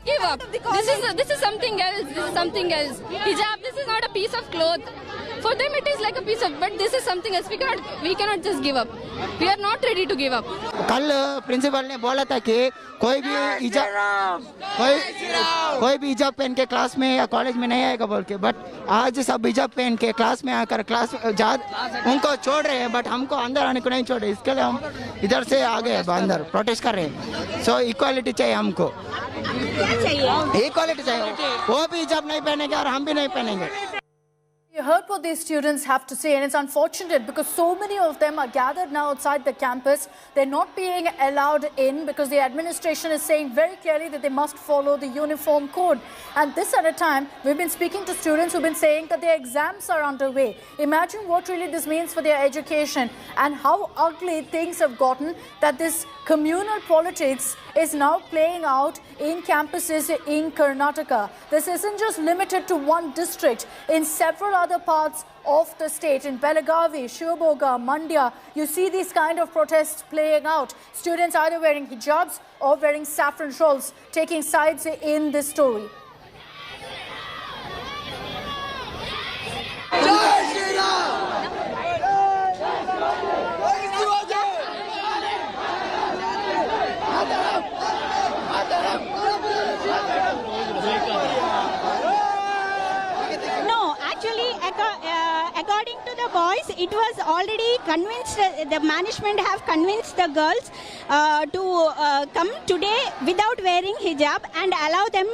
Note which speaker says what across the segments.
Speaker 1: Give up. This is something else. This is something else. Hijab. This is not a piece of cloth. For them it is like a piece of, but this is something else. We cannot just give up. We are not ready to give up.
Speaker 2: कल principal ने बोला था कि कोई भी हिजाब पहन के क्लास में या कॉलेज में नहीं आएगा बोल के, बट आज सब हिजाब पहन के क्लास में आकर क्लास उनको छोड़ रहे हैं, बट हमको अंदर आने को नहीं छोड़ रहे। इसके लिए हम इधर से आ गए अंदर प्रोटेस्ट कर रहे हैं। सो इक्वालिटी चाहिए हमको, इक्वालिटी चाहिए। वो भी हिजाब नहीं पहनेंगे और हम भी नहीं पहनेंगे।
Speaker 3: You heard what these students have to say, and it's unfortunate because so many of them are gathered now outside the campus. They're not being allowed in because the administration is saying very clearly that they must follow the uniform code. And this at a time, we've been speaking to students who've been saying that their exams are underway. Imagine what really this means for their education and how ugly things have gotten, that this communal politics is now playing out in campuses in Karnataka. This isn't just limited to one district. In several other parts of the state, in Belagavi, Shivamoga, Mandya, you see these kind of protests playing out. Students either wearing hijabs or wearing saffron shawls, taking sides in this story.
Speaker 4: According to the boys, it was already convinced, the management have convinced the girls to come today without wearing hijab and allow them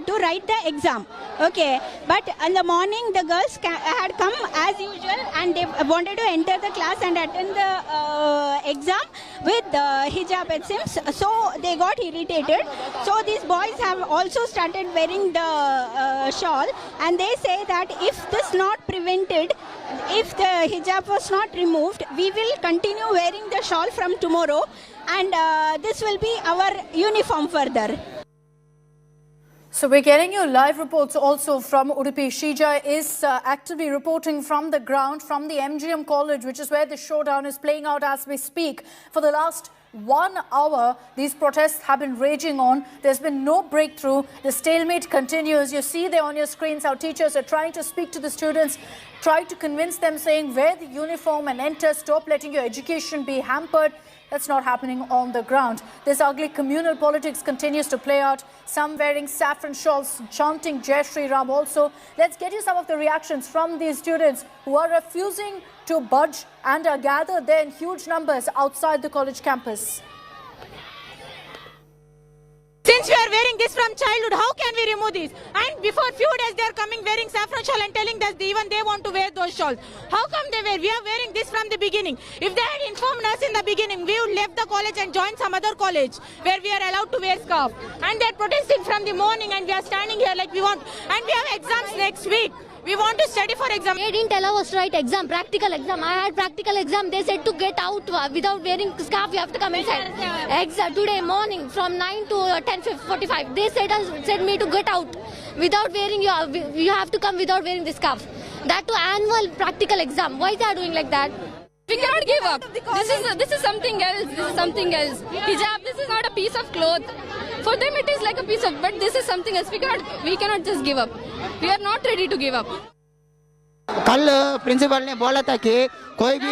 Speaker 4: to write the exam. Okay, but in the morning the girls had come as usual and they wanted to enter the class and attend the exam with hijab, it seems. So they got irritated. So these boys have also started wearing the shawl, and they say that if this not prevented, if the hijab was not removed, we will continue wearing the shawl from tomorrow, and this will be our uniform further.
Speaker 3: So we're getting you live reports also from Udupi. Shija is actively reporting from the ground, from the MGM College, which is where the showdown is playing out as we speak. For the last 1 hour, these protests have been raging on. There's been no breakthrough. The stalemate continues. You see there on your screens how teachers are trying to speak to the students, try to convince them, saying wear the uniform and enter, stop letting your education be hampered. That's not happening on the ground. This ugly communal politics continues to play out. Some wearing saffron shawls, chanting Jai Shri Ram also. Let's get you some of the reactions from these students who are refusing to budge and are gathered there in huge numbers outside the college campus.
Speaker 5: Since we are wearing this from childhood, how can we remove this? And before few days they are coming wearing saffron shawl and telling that even they want to wear those shawls. How come they wear? We are wearing this from the beginning. If they had informed us in the beginning, we would left the college and joined some other college where we are allowed to wear scarf. And they are protesting from the morning and we are standing here like we want. And we have exams next week. We want to study for exam.
Speaker 6: They didn't allow us to write exam, practical exam. I had practical exam. They said to get out without wearing scarf. You have to come inside. Exam today morning from 9 to 10:45. They said me to get out without wearing. You have to come without wearing the scarf. That to annual practical exam. Why they are doing like that?
Speaker 1: We cannot give up. This is something else. This is something else. Hijab. This is not a piece of cloth. For them it is like a piece of, but this is something else. We cannot just give up. We are not ready to give up.
Speaker 2: कल principal ने बोला था कि कोई भी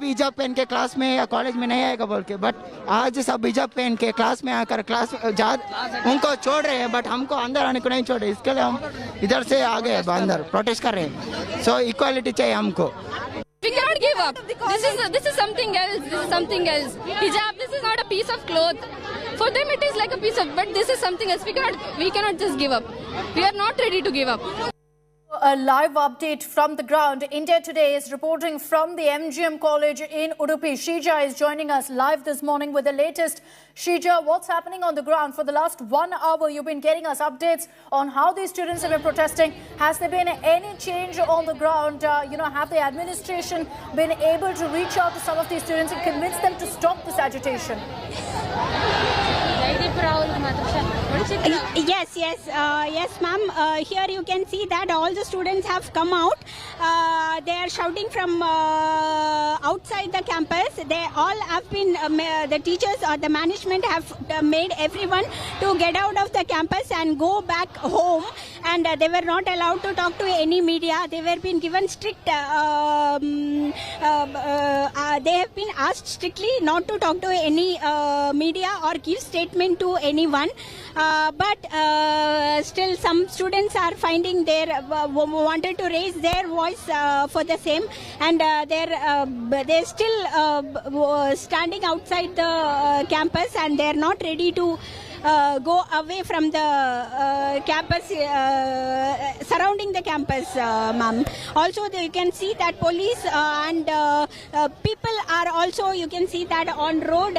Speaker 2: हिजाब पहन के क्लास में या कॉलेज में नहीं आएगा बोल के, बट आज सब हिजाब पहन के क्लास में आकर क्लास उनको छोड़ रहे हैं, बट हमको अंदर आने को नहीं छोड़ रहे। इसके लिए हम इधर से आ गए अंदर प्रोटेस्ट कर रहे हैं। सो इक्वालिटी चाहिए हमको।
Speaker 1: We cannot give up. This is something else. This is something else. Hijab. This is not a piece of cloth. For them it is like a piece of, but this is something else. We cannot just give up. We are not ready to give up.
Speaker 3: A live update from the ground. India Today is reporting from the MGM College in Udupi. Shija is joining us live this morning with the latest. Shija, what's happening on the ground? For the last 1 hour, you've been getting us updates on how these students have been protesting. Has there been any change on the ground? Have the administration been able to reach out to some of these students and convince them to stop this agitation?
Speaker 4: Yes, ma'am. Here you can see that all the students have come out. They are shouting from outside the campus. They all have been, the teachers or the management have made everyone to get out of the campus and go back home. And they were not allowed to talk to any media. They were being given strict, they have been asked strictly not to talk to any media or give statement to anyone. But still some students are finding their, wanted to raise their voice for the same, and they're still standing outside the campus, and they're not ready to go away from the campus, surrounding the campus, ma'am. Also, you can see that police and people are also, you can see that on road.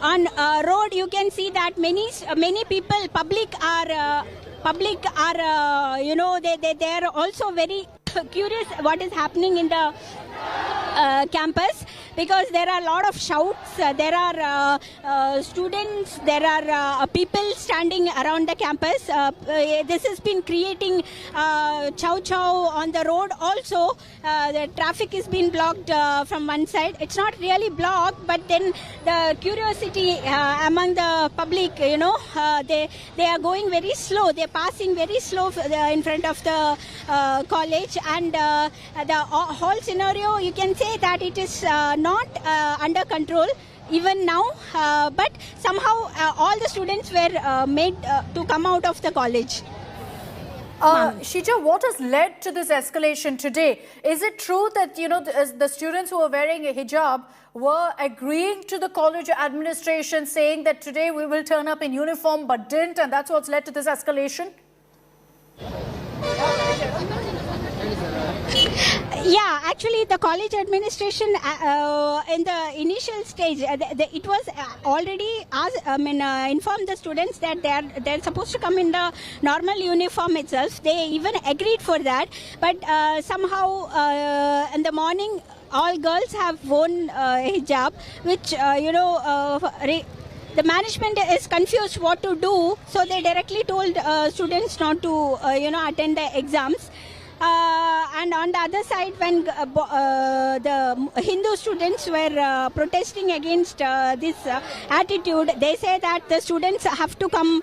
Speaker 4: On road, you can see that many people, public are, you know, they are also very curious what is happening in the campus, because there are a lot of shouts, there are students, there are people standing around the campus. This has been creating chow chow on the road. Also, the traffic is being blocked from one side. It's not really blocked, but then the curiosity among the public, you know, they are going very slow. They're passing very slow in front of the college, and the whole scenario, you can say that it is not under control even now, but somehow all the students were made to come out of the college.
Speaker 3: Shija, what has led to this escalation today? Is it true that, you know, the students who were wearing a hijab were agreeing to the college administration saying that today we will turn up in uniform but didn't, and that's what's led to this escalation?
Speaker 4: Yeah, actually the college administration in the initial stage, it was already informed the students that they're supposed to come in the normal uniform itself. They even agreed for that, but somehow in the morning all girls have worn hijab, which you know, the management is confused what to do, so they directly told students not to you know, attend the exams. And on the other side, when the Hindu students were protesting against this attitude, they say that the students have to come,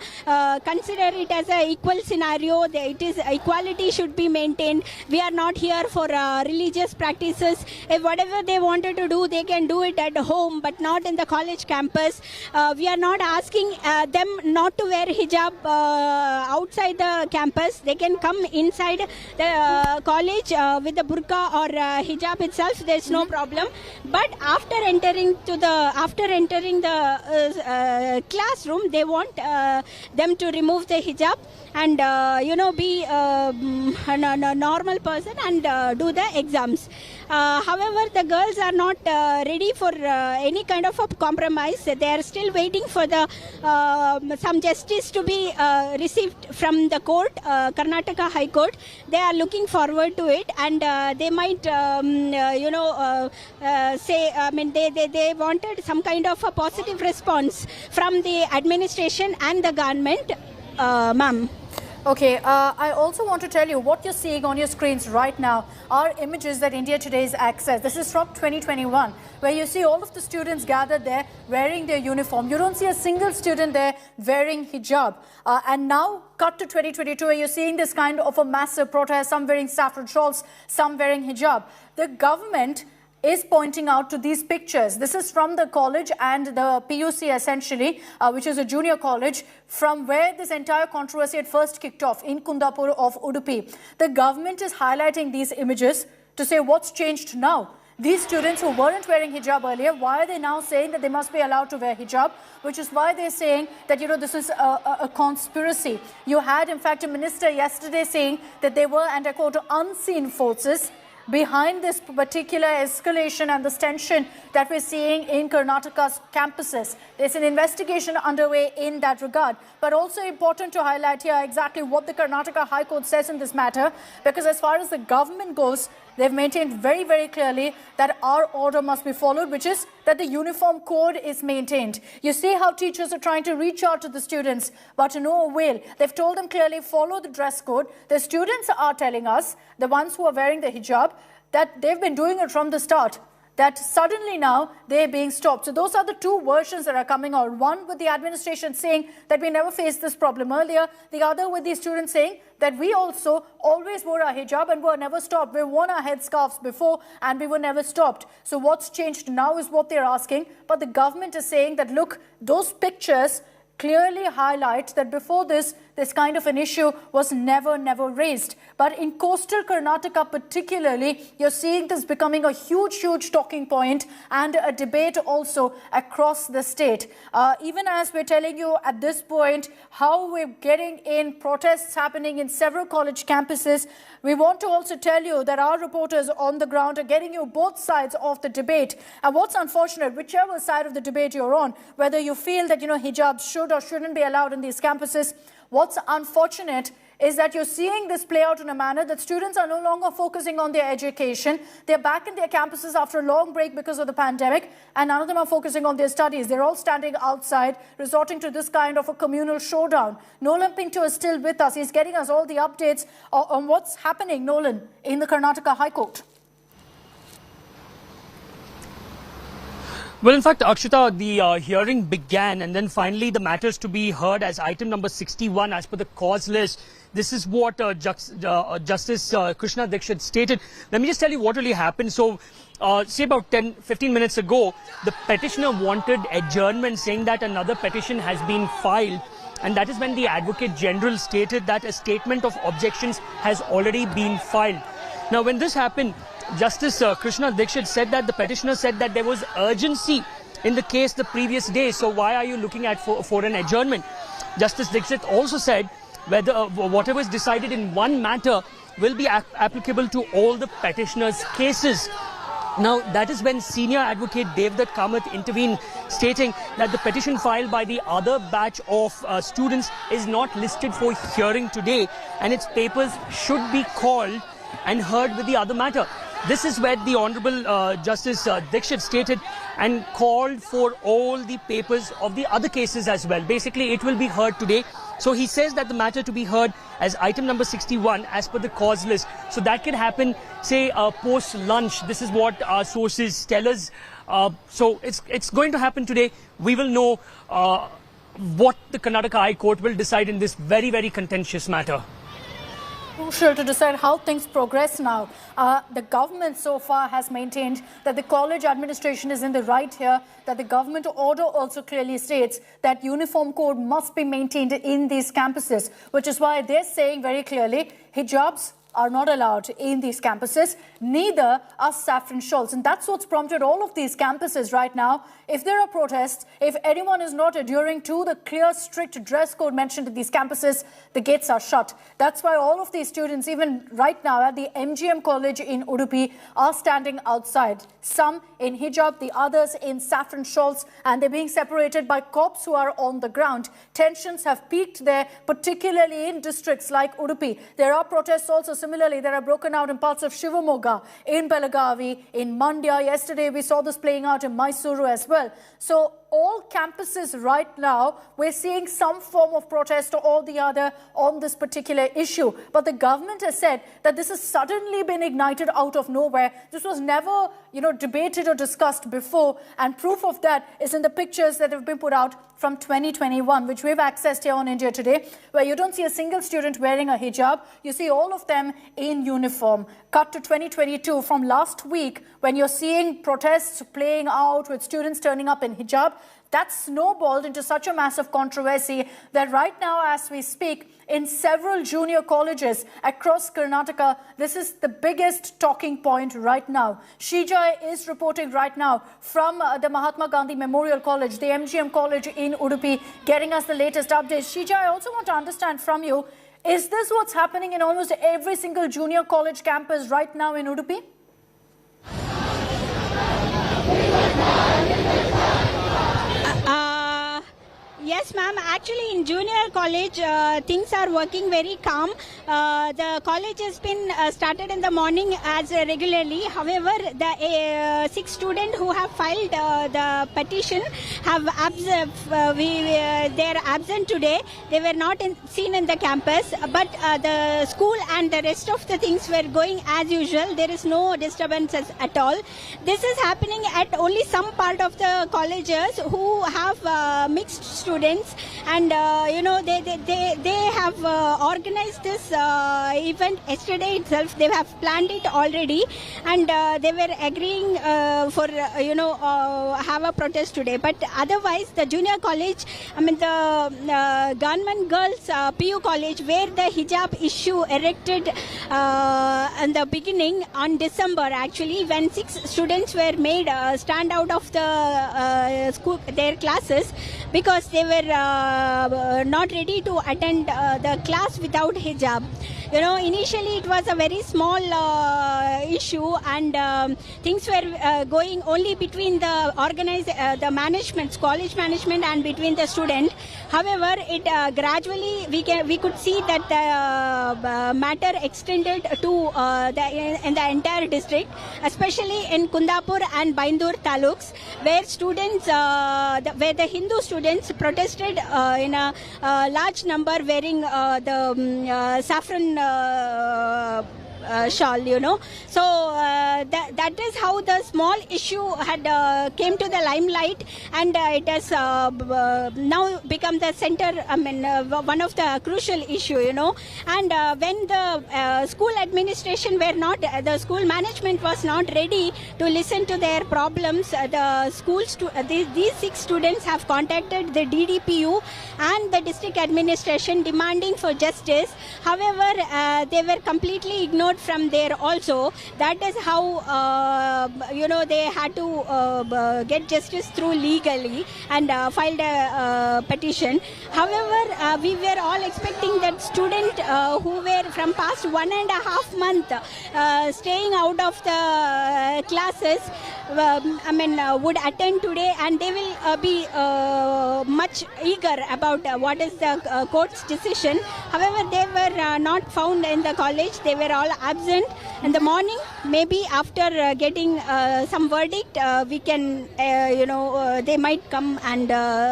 Speaker 4: consider it as an equal scenario. It is equality should be maintained. We are not here for religious practices. If whatever they wanted to do, they can do it at home, but not in the college campus. We are not asking them not to wear hijab outside the campus. They can come inside the college with the burqa or hijab itself. There's no problem. But after entering the classroom, they want them to remove the hijab and you know, be a normal person and do the exams. However, the girls are not ready for any kind of a compromise. They are still waiting for the some justice to be received from the court, Karnataka High Court. They are looking forward to it, and they might, you know, say, I mean, they wanted some kind of a positive response from the administration and the government, ma'am.
Speaker 3: Okay, I also want to tell you what you're seeing on your screens right now are images that India Today's accessed. This is from 2021, where you see all of the students gathered there wearing their uniform. You don't see a single student there wearing hijab. And now cut to 2022, where you're seeing this kind of a massive protest, some wearing saffron shawls, some wearing hijab. The government is pointing out to these pictures. This is from the college and the PUC essentially, which is a junior college, from where this entire controversy had first kicked off in Kundapur of Udupi. The government is highlighting these images to say what's changed now. These students who weren't wearing hijab earlier, why are they now saying that they must be allowed to wear hijab? Which is why they're saying that, you know, this is a conspiracy. You had, in fact, a minister yesterday saying that they were, and I quote, unseen forces behind this particular escalation and this tension that we're seeing in Karnataka's campuses. There's an investigation underway in that regard. But also important to highlight here exactly what the Karnataka High Court says in this matter, because as far as the government goes, they've maintained very, very clearly that our order must be followed, which is that the uniform code is maintained. You see how teachers are trying to reach out to the students, but to no avail. They've told them clearly, follow the dress code. The students are telling us, the ones who are wearing the hijab, that they've been doing it from the start, that suddenly now they're being stopped. So those are the two versions that are coming out. One with the administration saying that we never faced this problem earlier. The other with the students saying that we also always wore our hijab and were never stopped. We worn our headscarves before and we were never stopped. So what's changed now is what they're asking. But the government is saying that, look, those pictures clearly highlight that before this kind of an issue was never raised. But in coastal Karnataka particularly, you're seeing this becoming a huge talking point and a debate also across the state. Even as we're telling you at this point how we're getting in protests happening in several college campuses, we want to also tell you that our reporters on the ground are getting you both sides of the debate. And what's unfortunate, whichever side of the debate you're on, whether you feel that, hijabs should or shouldn't be allowed in these campuses, what's unfortunate is that you're seeing this play out in a manner that students are no longer focusing on their education. They're back in their campuses after a long break because of the pandemic, and none of them are focusing on their studies. They're all standing outside, resorting to this kind of a communal showdown. Nolan Pinto is still with us. He's getting us all the updates on what's happening, Nolan, in the Karnataka High Court.
Speaker 7: Well, in fact, Akshita, the hearing began and then finally the matters to be heard as item number 61 as per the cause list. This is what Justice Krishna Dikshit stated. Let me just tell you what really happened. So, say about 10-15 minutes ago, the petitioner wanted adjournment, saying that another petition has been filed. And that is when the Advocate General stated that a statement of objections has already been filed. Now, when this happened, Justice Krishna Dikshit said that the petitioner said that there was urgency in the case the previous day. So why are you looking at for an adjournment? Justice Dikshit also said whether whatever is decided in one matter will be applicable to all the petitioner's cases. Now, that is when Senior Advocate Devdutt Kamath intervened, stating that the petition filed by the other batch of students is not listed for hearing today and its papers should be called and heard with the other matter. This is where the Honorable Justice Dikshit stated and called for all the papers of the other cases as well. Basically, it will be heard today. So he says that the matter to be heard as item number 61 as per the cause list. So that can happen, say, post-lunch. This is what our sources tell us. So it's going to happen today. We will know what the Karnataka High Court will decide in this very contentious matter.
Speaker 3: Crucial to decide how things progress now. The government so far has maintained that the college administration is in the right here, that the government order also clearly states that uniform code must be maintained in these campuses, which is why they're saying very clearly hijabs are not allowed in these campuses, neither are saffron shawls. And that's what's prompted all of these campuses right now. If there are protests, if anyone is not adhering to the clear, strict dress code mentioned in these campuses, the gates are shut. That's why all of these students, even right now at the MGM College in Udupi, are standing outside. Some in hijab, the others in saffron shawls, and they're being separated by cops who are on the ground. Tensions have peaked there, particularly in districts like Udupi. There are protests also similarly that are broken out in parts of Shivamogga, in Belagavi, in Mandya. Yesterday we saw this playing out in Mysuru as well. So all campuses right now, we're seeing some form of protest or the other on this particular issue. But the government has said that this has suddenly been ignited out of nowhere. This was never, debated or discussed before. And proof of that is in the pictures that have been put out from 2021, which we've accessed here on India Today, where you don't see a single student wearing a hijab. You see all of them in uniform. Cut to 2022 from last week, when you're seeing protests playing out with students turning up in hijab. That snowballed into such a massive controversy that right now, as we speak, in several junior colleges across Karnataka, this is the biggest talking point right now. Shijai is reporting right now from the Mahatma Gandhi Memorial College, the MGM College in Udupi, getting us the latest updates. Shijai, I also want to understand from you, is this what's happening in almost every single junior college campus right now in Udupi?
Speaker 4: Yes, ma'am. Actually, in junior college, things are working very calm. The college has been started in the morning as regularly. However, the 6 students who have filed the petition have they are absent today. They were not seen in the campus, but the school and the rest of the things were going as usual. There is no disturbances at all. This is happening at only some part of the colleges who have mixed students, and they have organized this event yesterday itself. They have planned it already, and they were agreeing for have a protest today. But otherwise, the junior college, the government girls PU college, where the hijab issue erected in the beginning on December, actually, when 6 students were made stand out of the school, their classes, because they were not ready to attend the class without hijab. Initially it was a very small issue, and things were going only between the the management, college management, and between the student. However, it gradually we could see that the matter extended to in the entire district, especially in Kundapur and Baindur taluks, where students, where the Hindu students protested in a large number, wearing the saffron shawl, So that is how the small issue had came to the limelight, and it has now become the center, one of the crucial issue, And when the school administration were not, the school management was not ready to listen to their problems, the schools, these 6 students have contacted the DDPU and the district administration demanding for justice. However, they were completely ignored from there also. That is how they had to get justice through legally, and filed a petition. However, we were all expecting that student who were from past 1.5 months staying out of the classes would attend today, and they will be much eager about what is the court's decision. However, they were not found in the college. They were all absent in the morning. Maybe after getting some verdict, we can, they might come and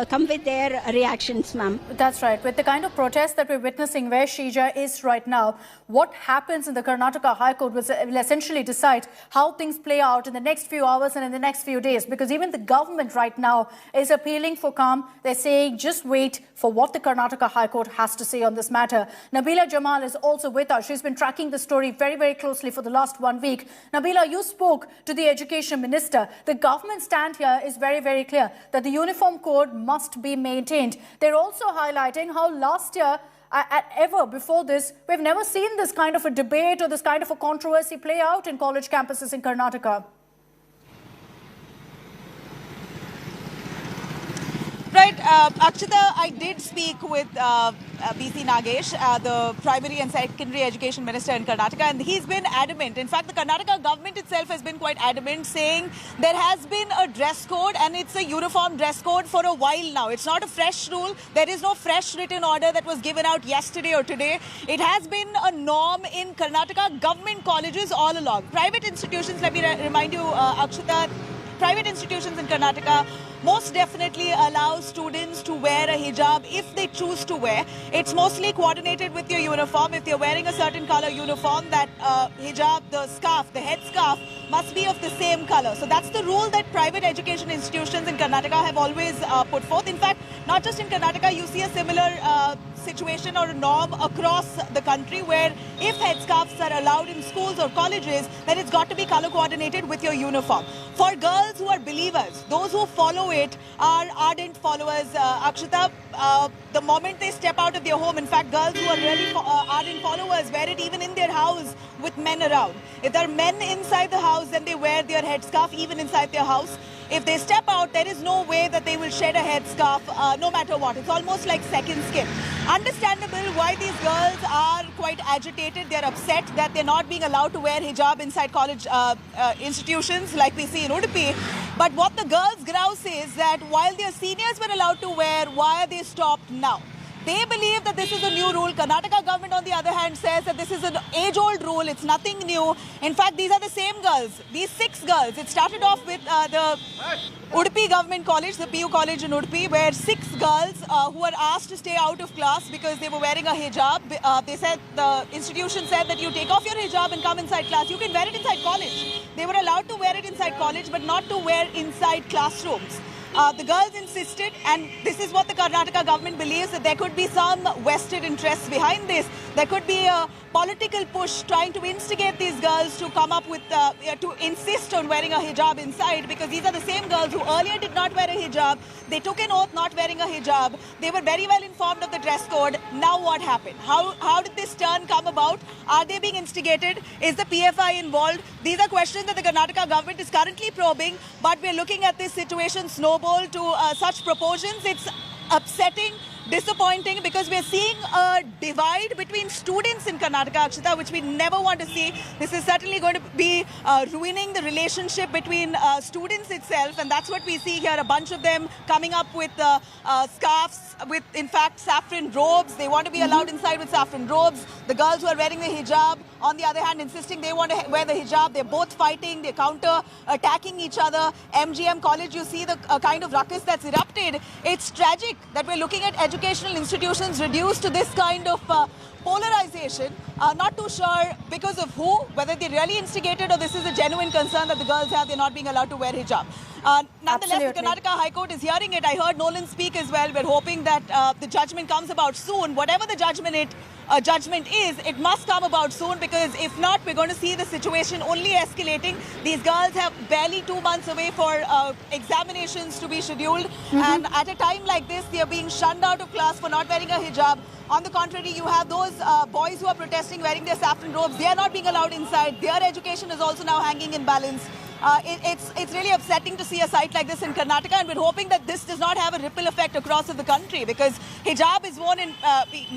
Speaker 4: come with their reactions, ma'am.
Speaker 3: That's right. With the kind of protest that we're witnessing where Shija is right now, what happens in the Karnataka High Court will essentially decide how things play out in the next few hours and in the next few days, because even the government right now is appealing for calm. They're saying just wait for what the Karnataka High Court has to say on this matter. Nabila Jamal is also with us. She's been tracking the story very, very closely for the last 1 week. Nabila, you spoke to the Education Minister. The government stand here is very, very clear that the uniform code must be maintained. They're also highlighting how last year, ever before this, we've never seen this kind of a debate or this kind of a controversy play out in college campuses in Karnataka.
Speaker 8: Right, Akshita, I did speak with BC Nagesh, the Primary and Secondary Education Minister in Karnataka, and he's been adamant. In fact, the Karnataka government itself has been quite adamant, saying there has been a dress code, and it's a uniform dress code for a while now. It's not a fresh rule. There is no fresh written order that was given out yesterday or today. It has been a norm in Karnataka government colleges all along. Private institutions, let me remind you, Akshita, private institutions in Karnataka most definitely allow students to wear a hijab if they choose to wear. It's mostly coordinated with your uniform. If you're wearing a certain color uniform, that hijab, the scarf, the head scarf must be of the same color. So that's the rule that private education institutions in Karnataka have always put forth. In fact, not just in Karnataka, you see a similar situation or a norm across the country, where if headscarves are allowed in schools or colleges, then it's got to be color coordinated with your uniform. For girls who are believers, those who follow it are ardent followers, Akshita. The moment they step out of their home, in fact, girls who are really ardent followers wear it even in their house with men around. If there are men inside the house, then they wear their headscarf even inside their house. If they step out, there is no way that they will shed a headscarf no matter what. It's almost like second skin. Understandable why these girls are quite agitated. They're upset that they're not being allowed to wear hijab inside college institutions like we see in Udupi. But what the girls grouse is that while their seniors were allowed to wear, why are they stopped now? They believe that this is a new rule. Karnataka government, on the other hand, says that this is an age-old rule. It's nothing new. In fact, these are the same girls. These 6 girls. It started off with the Udupi government college, the PU college in Udupi, where 6 girls who were asked to stay out of class because they were wearing a hijab. They said, the institution said that you take off your hijab and come inside class. You can wear it inside college. They were allowed to wear it inside college, but not to wear inside classrooms. The girls insisted, and this is what the Karnataka government believes, that there could be some vested interests behind this. There could be a political push trying to instigate these girls to come up with, to insist on wearing a hijab inside, because these are the same girls who earlier did not wear a hijab. They took an oath not wearing a hijab. They were very well informed of the dress code. Now what happened? How did this turn come about? Are they being instigated? Is the PFI involved? These are questions that the Karnataka government is currently probing, but we're looking at this situation snowball to such proportions. It's upsetting, disappointing, because we're seeing a divide between students in Karnataka, Akshita, which we never want to see. This is certainly going to be ruining the relationship between students itself, and that's what we see here. A bunch of them coming up with scarves, with, in fact, saffron robes. They want to be allowed inside with saffron robes. The girls who are wearing the hijab, on the other hand, insisting they want to wear the hijab. They're both fighting. They're counter-attacking each other. MGM College, you see the kind of ruckus that's erupted. It's tragic that we're looking at educational institutions reduced to this kind of polarization. Not too sure because of who, whether they really instigated or this is a genuine concern that the girls have. They're not being allowed to wear hijab. Nonetheless, the Karnataka High Court is hearing it. I heard Nolan speak as well. We're hoping that the judgment comes about soon. Whatever the judgment is, it must come about soon, because if not, we're going to see the situation only escalating. These girls have barely 2 months away for examinations to be scheduled. And at a time like this, they are being shunned out of class for not wearing a hijab. On the contrary, you have those boys who are protesting wearing their saffron robes. They are not being allowed inside. Their education is also now hanging in balance. It's really upsetting to see a sight like this in Karnataka, and we're hoping that this does not have a ripple effect across the country, because hijab is worn in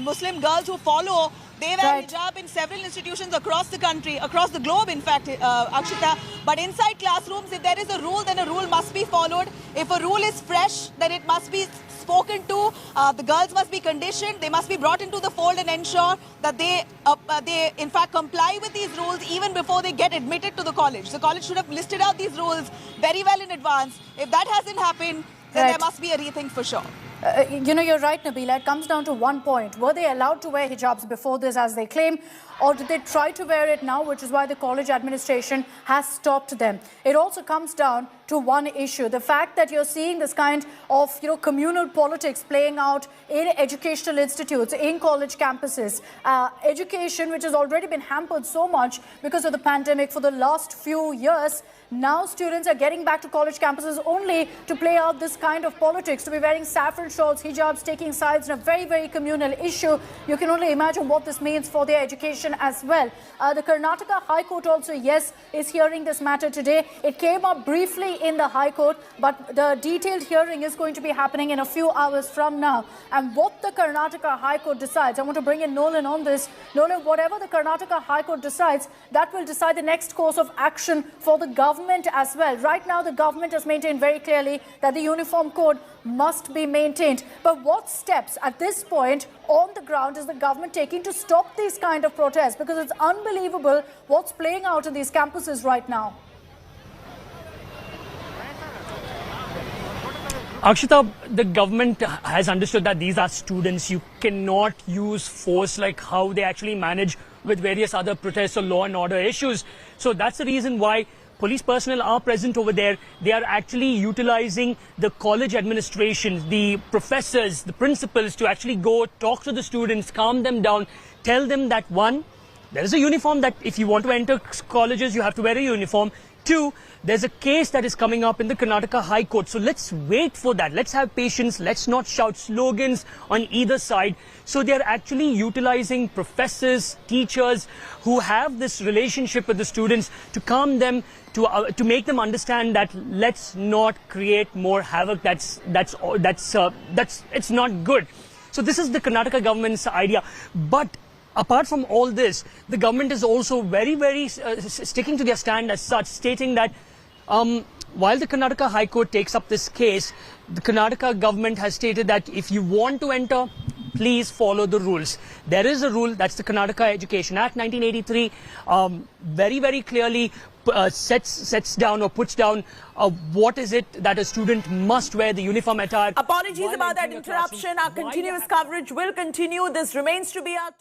Speaker 8: Muslim girls who follow. They wear hijab in several institutions across the country, across the globe, in fact, Akshita. But inside classrooms, if there is a rule, then a rule must be followed. If a rule is fresh, then it must be spoken to. The girls must be conditioned. They must be brought into the fold and ensure that they in fact comply with these rules even before they get admitted to the college. The college should have listed out these rules very well in advance. If that hasn't happened, then there must be a rethink for sure.
Speaker 3: You know, you're right, Nabila. It comes down to one point. Were they allowed to wear hijabs before this, as they claim, or did they try to wear it now, which is why the college administration has stopped them? It also comes down to one issue. The fact that you're seeing this kind of, communal politics playing out in educational institutes, in college campuses. Education, which has already been hampered so much because of the pandemic for the last few years. Now students are getting back to college campuses only to play out this kind of politics, to be wearing saffron shawls, hijabs, taking sides in a very, very communal issue. You can only imagine what this means for their education as well. The Karnataka High Court also, yes, is hearing this matter today. It came up briefly in the High Court, but the detailed hearing is going to be happening in a few hours from now. And what the Karnataka High Court decides, I want to bring in Nolan on this. Nolan, whatever the Karnataka High Court decides, that will decide the next course of action for the government as well. Right now, the government has maintained very clearly that the uniform code must be maintained. But what steps at this point on the ground is the government taking to stop these kind of protests? Because it's unbelievable what's playing out in these campuses right now.
Speaker 7: Akshita, the government has understood that these are students. You cannot use force like how they actually manage with various other protests or law and order issues. So that's the reason why police personnel are present over there. They are actually utilizing the college administration, the professors, the principals to actually go talk to the students, calm them down, tell them that one, there is a uniform, that if you want to enter colleges, you have to wear a uniform. Two, there's a case that is coming up in the Karnataka High Court. So let's wait for that. Let's have patience. Let's not shout slogans on either side. So they're actually utilizing professors, teachers who have this relationship with the students to calm them, to make them understand that let's not create more havoc. It's not good. So this is the Karnataka government's idea. But apart from all this, the government is also very, very sticking to their stand as such, stating that While the Karnataka High Court takes up this case, the Karnataka government has stated that if you want to enter, please follow the rules. There is a rule, that's the Karnataka Education Act 1983, very, very clearly sets down or puts down what is it that a student must wear, the uniform attire.
Speaker 8: Apologies about that interruption. Our continuous coverage will continue. This remains to be our